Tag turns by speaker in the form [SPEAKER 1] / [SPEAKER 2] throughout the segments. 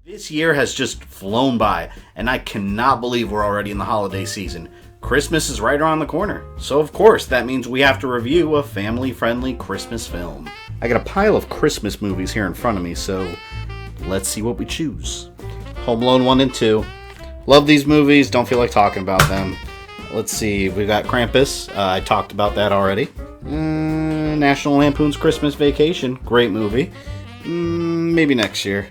[SPEAKER 1] This year has just flown by, and I cannot believe we're already in the holiday season. Christmas is right around the corner, so of course that means we have to review a family-friendly Christmas film. I got a pile of Christmas movies here in front of me, so let's see what we choose. Home Alone 1 and 2. Love these movies, don't feel like talking about them. Let's see, we got Krampus, I talked about that already. National Lampoon's Christmas Vacation, great movie. Maybe next year.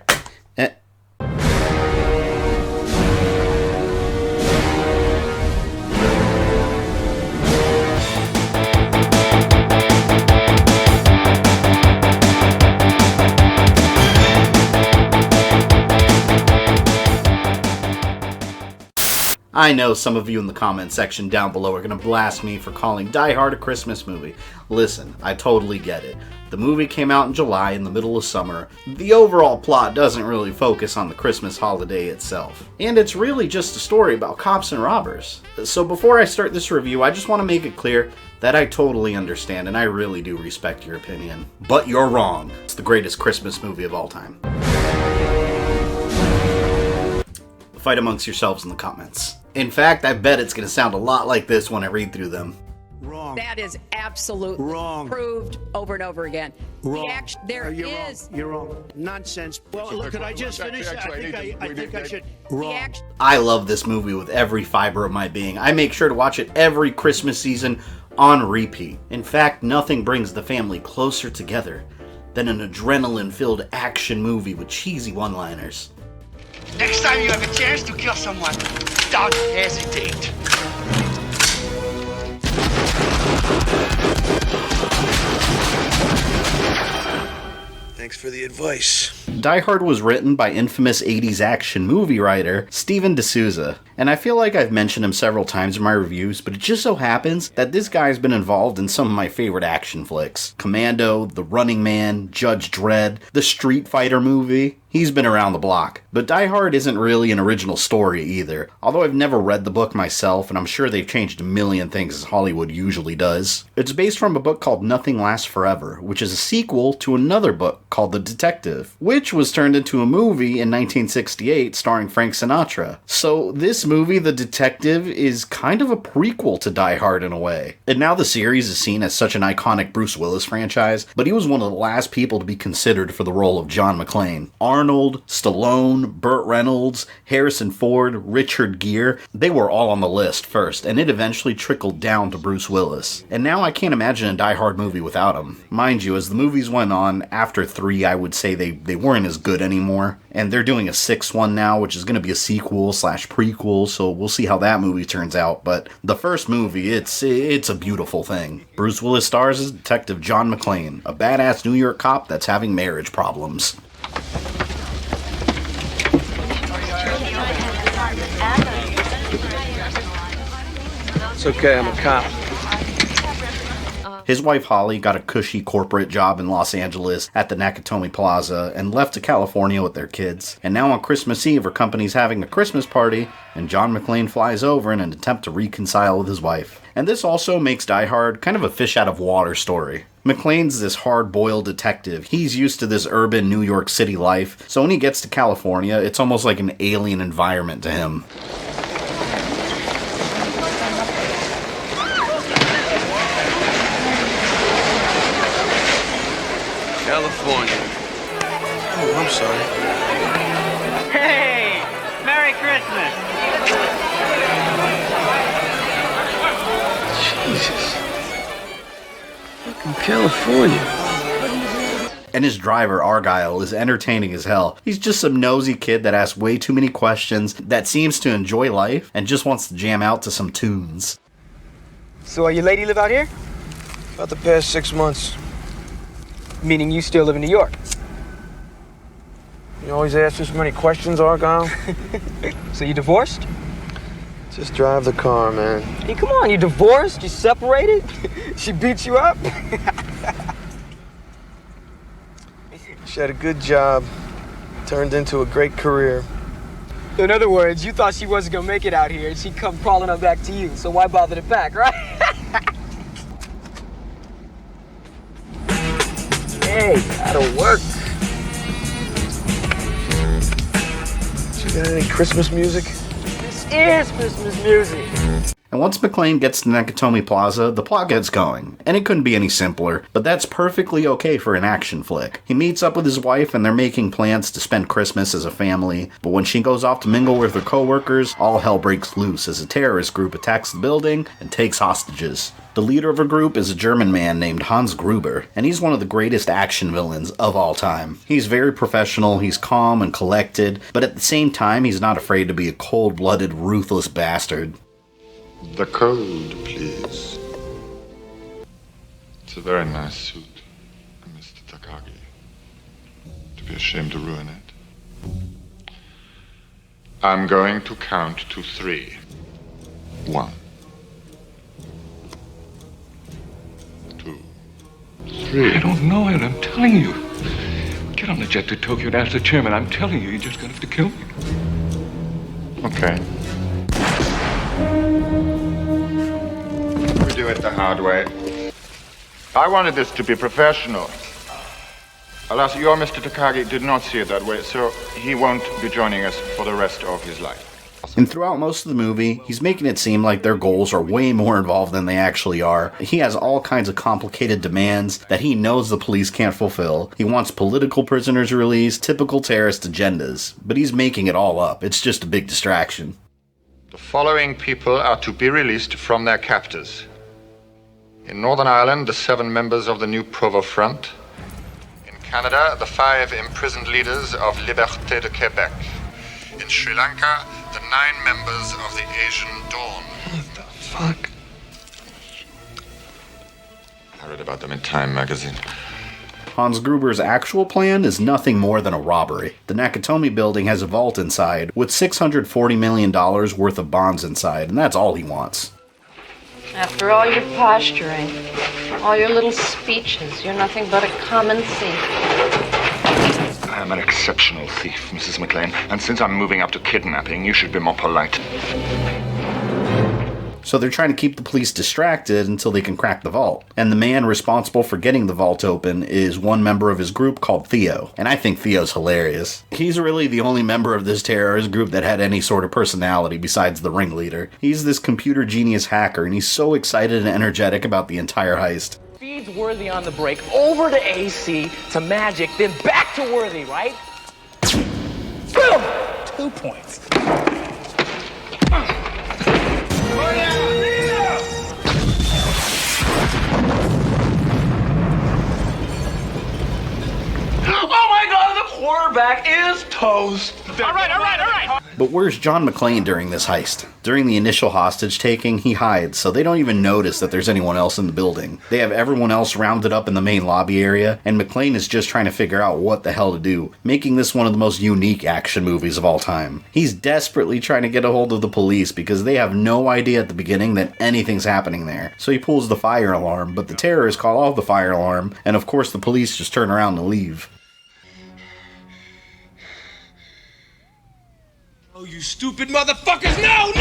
[SPEAKER 1] I know some of you in the comment section down below are going to blast me for calling Die Hard a Christmas movie. Listen, I totally get it. The movie came out in July in the middle of summer. The overall plot doesn't really focus on the Christmas holiday itself. And it's really just a story about cops and robbers. So before I start this review, I just want to make it clear that I totally understand and I really do respect your opinion. But you're wrong. It's the greatest Christmas movie of all time. Fight amongst yourselves in the comments. In fact, I bet it's going to sound a lot like this when I read through them.
[SPEAKER 2] Wrong.
[SPEAKER 3] That is absolutely
[SPEAKER 2] wrong.
[SPEAKER 3] Proved over and over again.
[SPEAKER 2] Wrong.
[SPEAKER 3] You're
[SPEAKER 2] wrong. You're wrong. Nonsense. Well, look, could I just finish? I think I should. Wrong.
[SPEAKER 1] I love this movie with every fiber of my being. I make sure to watch it every Christmas season on repeat. In fact, nothing brings the family closer together than an adrenaline-filled action movie with cheesy one-liners.
[SPEAKER 4] Next time you have a chance to kill someone, don't hesitate.
[SPEAKER 2] Thanks for the advice.
[SPEAKER 1] Die Hard was written by infamous 80s action movie writer Steven D'Souza, and I feel like I've mentioned him several times in my reviews, but it just so happens that this guy's been involved in some of my favorite action flicks. Commando, The Running Man, Judge Dredd, the Street Fighter movie. He's been around the block. But Die Hard isn't really an original story either, although I've never read the book myself, and I'm sure they've changed a million things as Hollywood usually does. It's based from a book called Nothing Lasts Forever, which is a sequel to another book called The Detective, which was turned into a movie in 1968 starring Frank Sinatra. So this movie, The Detective, is kind of a prequel to Die Hard in a way. And now the series is seen as such an iconic Bruce Willis franchise, but he was one of the last people to be considered for the role of John McClane. Arnold, Stallone, Burt Reynolds, Harrison Ford, Richard Gere, they were all on the list first, and it eventually trickled down to Bruce Willis. And now I can't imagine a Die Hard movie without him. Mind you, as the movies went on, after 3, I would say they weren't as good anymore. And they're doing a 6th one now, which is going to be a sequel/prequel, so we'll see how that movie turns out. But the first movie, it's a beautiful thing. Bruce Willis stars as Detective John McClane, a badass New York cop that's having marriage problems.
[SPEAKER 2] It's okay, I'm a cop.
[SPEAKER 1] His wife Holly got a cushy corporate job in Los Angeles at the Nakatomi Plaza and left to California with their kids. And now on Christmas Eve, her company's having a Christmas party, and John McClane flies over in an attempt to reconcile with his wife. And this also makes Die Hard kind of a fish out of water story. McClane's this hard-boiled detective. He's used to this urban New York City life, so when he gets to California, it's almost like an alien environment to him.
[SPEAKER 2] California. Oh, I'm sorry.
[SPEAKER 5] Hey! Merry Christmas!
[SPEAKER 2] Jesus. Fucking California.
[SPEAKER 1] And his driver, Argyle, is entertaining as hell. He's just some nosy kid that asks way too many questions, that seems to enjoy life, and just wants to jam out to some tunes.
[SPEAKER 6] So your lady live out here?
[SPEAKER 2] About the past 6 months.
[SPEAKER 6] Meaning you still live in New York?
[SPEAKER 2] You always ask so many questions, Argyle.
[SPEAKER 6] So you divorced?
[SPEAKER 2] Just drive the car, man.
[SPEAKER 6] Hey, come on, you divorced? You separated? She beat you up?
[SPEAKER 2] She had a good job. Turned into a great career.
[SPEAKER 6] In other words, you thought she wasn't gonna make it out here and she'd come crawling up back to you, so why bother to back, right? Hey, that'll work. Got any Christmas music? This is Christmas music.
[SPEAKER 1] And once McClane gets to Nakatomi Plaza, the plot gets going. And it couldn't be any simpler, but that's perfectly okay for an action flick. He meets up with his wife and they're making plans to spend Christmas as a family, but when she goes off to mingle with her co-workers, all hell breaks loose as a terrorist group attacks the building and takes hostages. The leader of a group is a German man named Hans Gruber, and he's one of the greatest action villains of all time. He's very professional, he's calm and collected, but at the same time he's not afraid to be a cold-blooded, ruthless bastard.
[SPEAKER 7] The code, please. It's a very nice suit, Mr. Takagi. To be ashamed to ruin it. I'm going to count to 3. 1, 2, 3.
[SPEAKER 8] I don't know it, I'm telling you. Get on the jet to Tokyo and ask the chairman. I'm telling you, you're just gonna have to kill me.
[SPEAKER 7] Okay. We do it the hard way. I wanted this to be professional. Alas, your Mr. Takagi did not see it that way, so he won't be joining us for the rest of his life.
[SPEAKER 1] And throughout most of the movie, he's making it seem like their goals are way more involved than they actually are. He has all kinds of complicated demands that he knows the police can't fulfill. He wants political prisoners released, typical terrorist agendas. But he's making it all up. It's just a big distraction.
[SPEAKER 7] The following people are to be released from their captors. In Northern Ireland, the 7 members of the New Provo Front. In Canada, the 5 imprisoned leaders of Liberté de Québec. In Sri Lanka, the 9 members of the Asian Dawn.
[SPEAKER 8] What the fuck?
[SPEAKER 7] I read about them in Time magazine.
[SPEAKER 1] Hans Gruber's actual plan is nothing more than a robbery. The Nakatomi building has a vault inside, with $640 million worth of bonds inside, and that's all he wants.
[SPEAKER 9] After all your posturing, all your little speeches, you're nothing but a common thief.
[SPEAKER 8] I am an exceptional thief, Mrs. McClane, and since I'm moving up to kidnapping, you should be more polite.
[SPEAKER 1] So they're trying to keep the police distracted until they can crack the vault. And the man responsible for getting the vault open is one member of his group called Theo. And I think Theo's hilarious. He's really the only member of this terrorist group that had any sort of personality besides the ringleader. He's this computer genius hacker, and he's so excited and energetic about the entire heist.
[SPEAKER 10] Feeds Worthy on the break, over to AC, to Magic, then back to Worthy, right? Boom! 2 points. Oh my God, the quarterback is toast. All right.
[SPEAKER 1] But where's John McClane during this heist? During the initial hostage taking, he hides, so they don't even notice that there's anyone else in the building. They have everyone else rounded up in the main lobby area, and McClane is just trying to figure out what the hell to do, making this one of the most unique action movies of all time. He's desperately trying to get a hold of the police because they have no idea at the beginning that anything's happening there. So he pulls the fire alarm, but the terrorists call off the fire alarm, and of course the police just turn around and leave.
[SPEAKER 10] Oh, you stupid motherfuckers! No!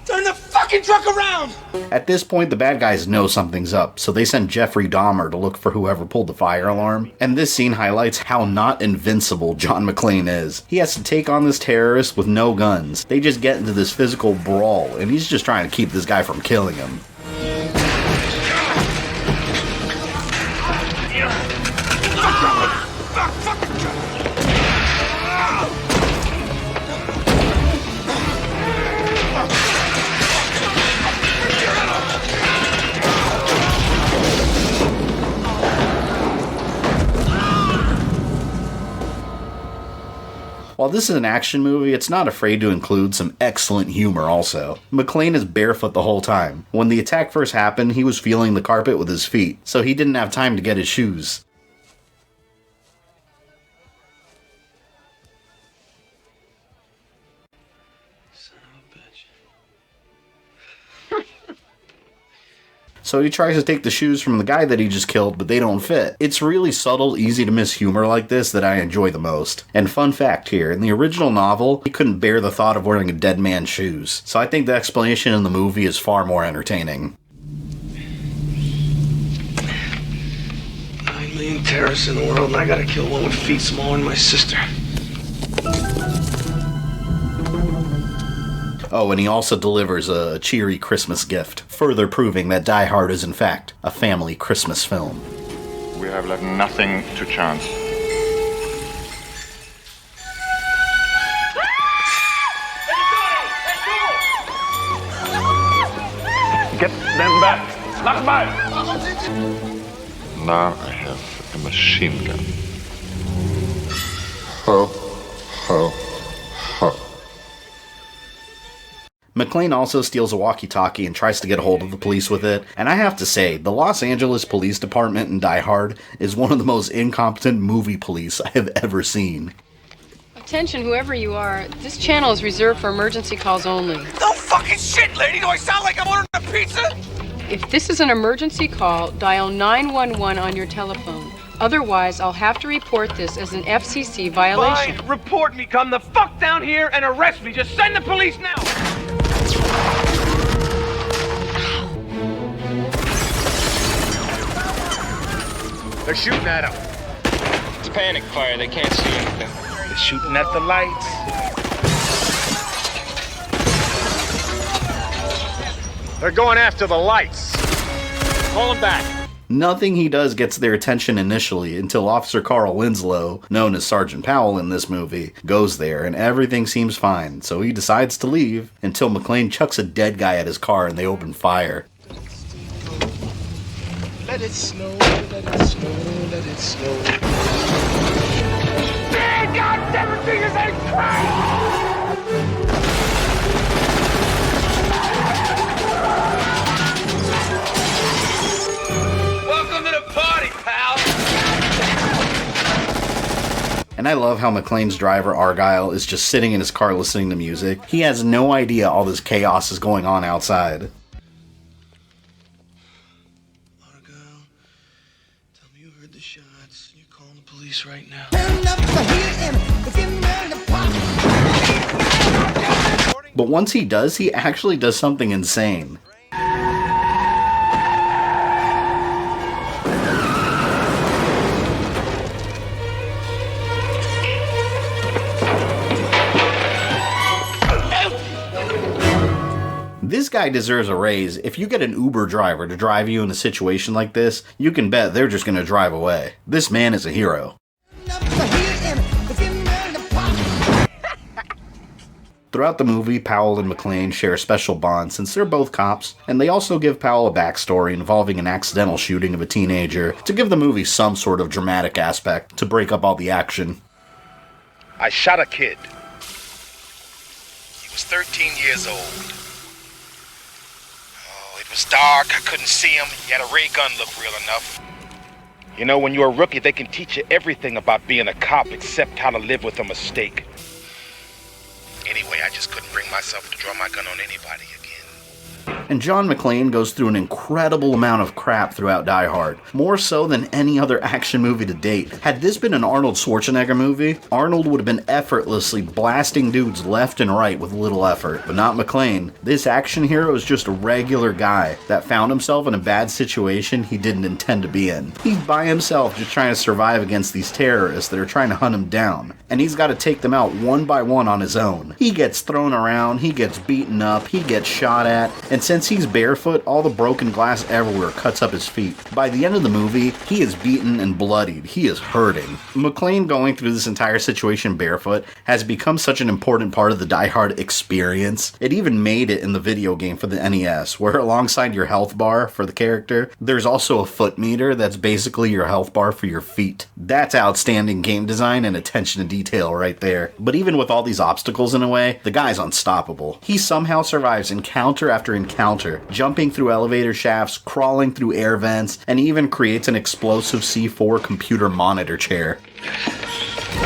[SPEAKER 10] Turn the fucking truck around!
[SPEAKER 1] At this point, the bad guys know something's up, so they send Jeffrey Dahmer to look for whoever pulled the fire alarm. And this scene highlights how not invincible John McClane is. He has to take on this terrorist with no guns. They just get into this physical brawl, and he's just trying to keep this guy from killing him. While this is an action movie, it's not afraid to include some excellent humor also. McClane is barefoot the whole time. When the attack first happened, he was feeling the carpet with his feet, so he didn't have time to get his shoes. So he tries to take the shoes from the guy that he just killed, but they don't fit. It's really subtle, easy to miss humor like this that I enjoy the most. And fun fact here, in the original novel, he couldn't bear the thought of wearing a dead man's shoes. So I think the explanation in the movie is far more entertaining.
[SPEAKER 6] 9 million terrorists in the world, and I gotta kill one with feet smaller than my sister.
[SPEAKER 1] Oh, and he also delivers a cheery Christmas gift, further proving that Die Hard is in fact a family Christmas film.
[SPEAKER 8] We have left nothing to chance.
[SPEAKER 11] Get them back! Knock them out!
[SPEAKER 8] Now I have a machine gun. Ho, ho, ho.
[SPEAKER 1] McClane also steals a walkie-talkie and tries to get a hold of the police with it, and I have to say, the Los Angeles Police Department in Die Hard is one of the most incompetent movie police I have ever seen.
[SPEAKER 9] Attention, whoever you are, this channel is reserved for emergency calls only.
[SPEAKER 11] No fucking shit, lady! Do I sound like I'm ordering a pizza?
[SPEAKER 9] If this is an emergency call, dial 911 on your telephone. Otherwise, I'll have to report this as an FCC violation.
[SPEAKER 11] Fine, report me. Come the fuck down here and arrest me. Just send the police now. They're shooting at him.
[SPEAKER 10] It's panic fire. They can't see anything.
[SPEAKER 11] They're shooting at the lights. They're going after the lights. Call them back.
[SPEAKER 1] Nothing he does gets their attention initially until Officer Carl Winslow, known as Sergeant Powell in this movie, goes there and everything seems fine, so he decides to leave until McClane chucks a dead guy at his car and they open fire.
[SPEAKER 11] Let it snow, let it snow, let it snow. Man, God, everything is a crap! Welcome to the party, pal!
[SPEAKER 1] And I love how McClane's driver, Argyle, is just sitting in his car listening to music. He has no idea all this chaos is going on outside.
[SPEAKER 11] Argyle, tell me you heard the shots. You're calling the police right now.
[SPEAKER 1] But once he does, he actually does something insane. This guy deserves a raise. If you get an Uber driver to drive you in a situation like this, you can bet they're just going to drive away. This man is a hero. Throughout the movie, Powell and McClane share a special bond since they're both cops, and they also give Powell a backstory involving an accidental shooting of a teenager to give the movie some sort of dramatic aspect to break up all the action.
[SPEAKER 11] I shot a kid. He was 13 years old. Oh, it was dark. I couldn't see him. He had a ray gun look real enough. You know, when you're a rookie, they can teach you everything about being a cop except how to live with a mistake. Anyway, I just couldn't bring myself to draw my gun on anybody again.
[SPEAKER 1] And John McClane goes through an incredible amount of crap throughout Die Hard, more so than any other action movie to date. Had this been an Arnold Schwarzenegger movie, Arnold would have been effortlessly blasting dudes left and right with little effort, but not McClane. This action hero is just a regular guy that found himself in a bad situation he didn't intend to be in. He's by himself just trying to survive against these terrorists that are trying to hunt him down, and he's got to take them out one by one on his own. He gets thrown around, he gets beaten up, he gets shot at, and since he's barefoot, all the broken glass everywhere cuts up his feet. By the end of the movie, he is beaten and bloodied. He is hurting. McClane going through this entire situation barefoot has become such an important part of the Die Hard experience. It even made it in the video game for the NES, where alongside your health bar for the character, there's also a foot meter that's basically your health bar for your feet. That's outstanding game design and attention to detail right there. But even with all these obstacles in a way, the guy's unstoppable. He somehow survives encounter after encounter, jumping through elevator shafts, crawling through air vents, and even creates an explosive C4 computer monitor chair.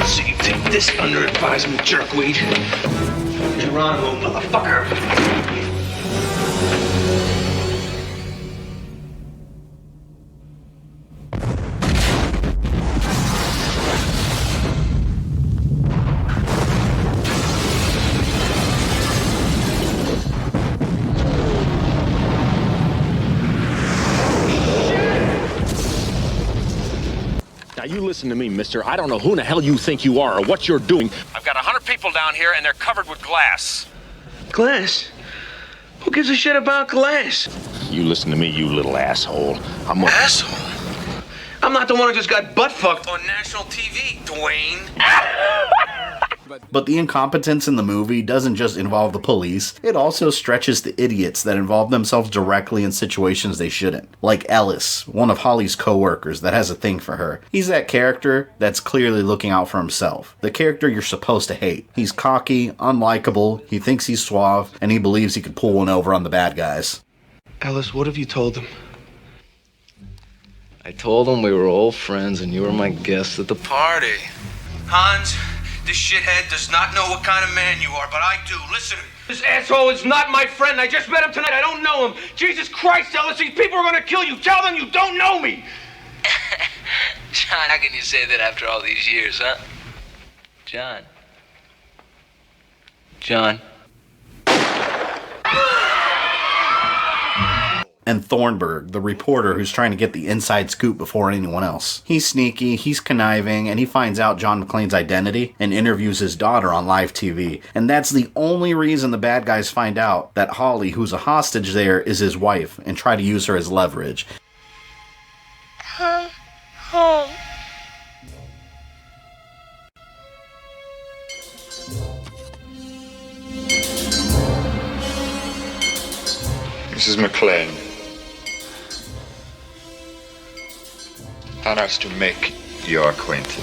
[SPEAKER 11] So you take this under advisement, jerkweed. Geronimo, motherfucker.
[SPEAKER 12] You listen to me, mister. I don't know who in the hell you think you are or what you're doing.
[SPEAKER 13] I've got 100 people down here and they're covered with glass. Glass? Who gives a shit about glass?
[SPEAKER 12] You listen to me, you little asshole. I'm a...
[SPEAKER 13] Asshole? I'm not the one who just got butt fucked on national TV, Dwayne.
[SPEAKER 1] But the incompetence in the movie doesn't just involve the police, it also stretches to idiots that involve themselves directly in situations they shouldn't. Like Ellis, one of Holly's co-workers that has a thing for her. He's that character that's clearly looking out for himself. The character you're supposed to hate. He's cocky, unlikable, he thinks he's suave, and he believes he could pull one over on the bad guys.
[SPEAKER 13] Ellis, what have you told them?
[SPEAKER 14] I told him we were old friends and you were my guest at the party.
[SPEAKER 13] Hans, this shithead does not know what kind of man you are, but I do. Listen, this asshole is not my friend. I just met him tonight. I don't know him. Jesus Christ, Ellis, these people are gonna kill you. Tell them you don't know me.
[SPEAKER 14] John, how can you say that after all these years, huh? John. John.
[SPEAKER 1] And Thornburg, the reporter who's trying to get the inside scoop before anyone else. He's sneaky, he's conniving, and he finds out John McClane's identity and interviews his daughter on live TV. And that's the only reason the bad guys find out that Holly, who's a hostage there, is his wife, and try to use her as leverage.
[SPEAKER 15] Come home.
[SPEAKER 7] Mrs. McClane. How nice to make your acquaintance.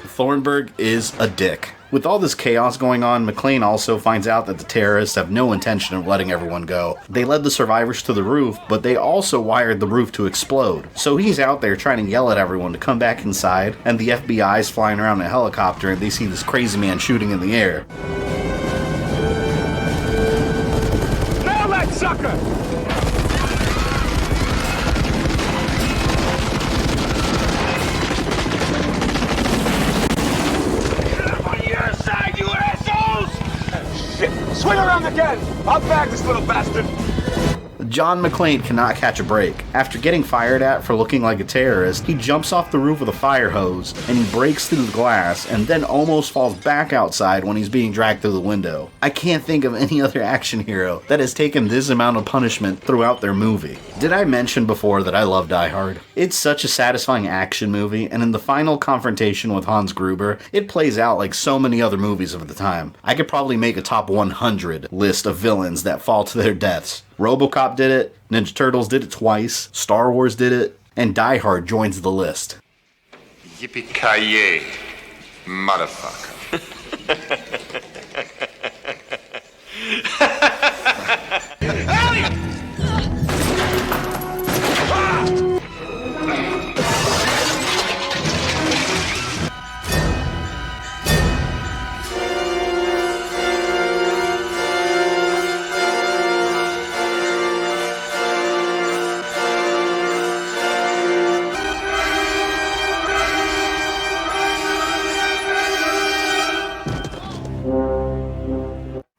[SPEAKER 1] Thornburg is a dick. With all this chaos going on, McClane also finds out that the terrorists have no intention of letting everyone go. They led the survivors to the roof, but they also wired the roof to explode. So he's out there trying to yell at everyone to come back inside, and the FBI is flying around in a helicopter and they see this crazy man shooting in the air.
[SPEAKER 13] Nail that sucker! Swing around again! I'll bag this little bastard!
[SPEAKER 1] John McClane cannot catch a break. After getting fired at for looking like a terrorist, he jumps off the roof with a fire hose, and he breaks through the glass, and then almost falls back outside when he's being dragged through the window. I can't think of any other action hero that has taken this amount of punishment throughout their movie. Did I mention before that I love Die Hard? It's such a satisfying action movie, and in the final confrontation with Hans Gruber, it plays out like so many other movies of the time. I could probably make a top 100 list of villains that fall to their deaths. RoboCop did it, Ninja Turtles did it twice, Star Wars did it, and Die Hard joins the list.
[SPEAKER 7] Yippee-ki-yay, motherfucker.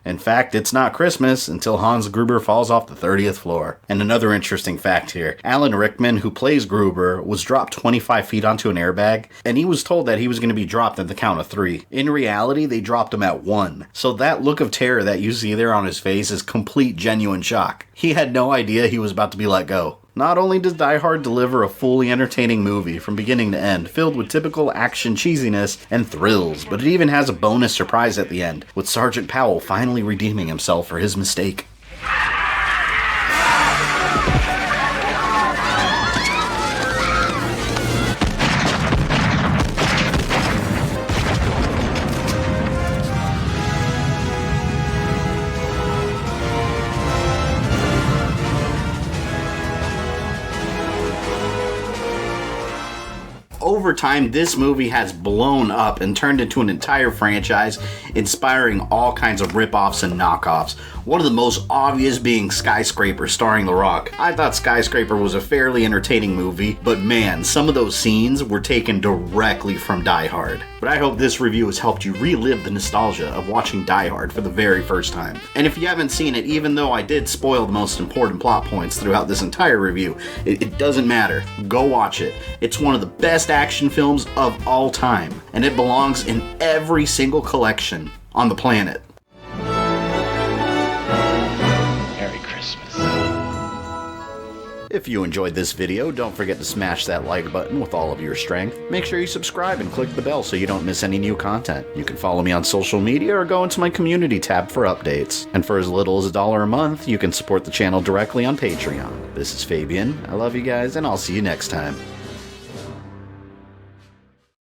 [SPEAKER 1] In fact, it's not Christmas until Hans Gruber falls off the 30th floor. And another interesting fact here, Alan Rickman, who plays Gruber, was dropped 25 feet onto an airbag, and he was told that he was going to be dropped at the count of 3. In reality, they dropped him at 1. So that look of terror that you see there on his face is complete genuine shock. He had no idea he was about to be let go. Not only does Die Hard deliver a fully entertaining movie from beginning to end, filled with typical action cheesiness and thrills, but it even has a bonus surprise at the end, with Sergeant Powell finally redeeming himself for his mistake. Over time, this movie has blown up and turned into an entire franchise, inspiring all kinds of rip-offs and knockoffs. One of the most obvious being Skyscraper, starring The Rock. I thought Skyscraper was a fairly entertaining movie, but man, some of those scenes were taken directly from Die Hard. But I hope this review has helped you relive the nostalgia of watching Die Hard for the very first time. And if you haven't seen it, even though I did spoil the most important plot points throughout this entire review, it doesn't matter. Go watch it. It's one of the best action films of all time, and it belongs in every single collection on the planet.
[SPEAKER 12] Merry Christmas.
[SPEAKER 1] If you enjoyed this video, don't forget to smash that like button with all of your strength. Make sure you subscribe and click the bell so you don't miss any new content. You can follow me on social media or go into my community tab for updates. And for as little as $1 a month, you can support the channel directly on Patreon. This is Fabian, I love you guys, and I'll see you next time.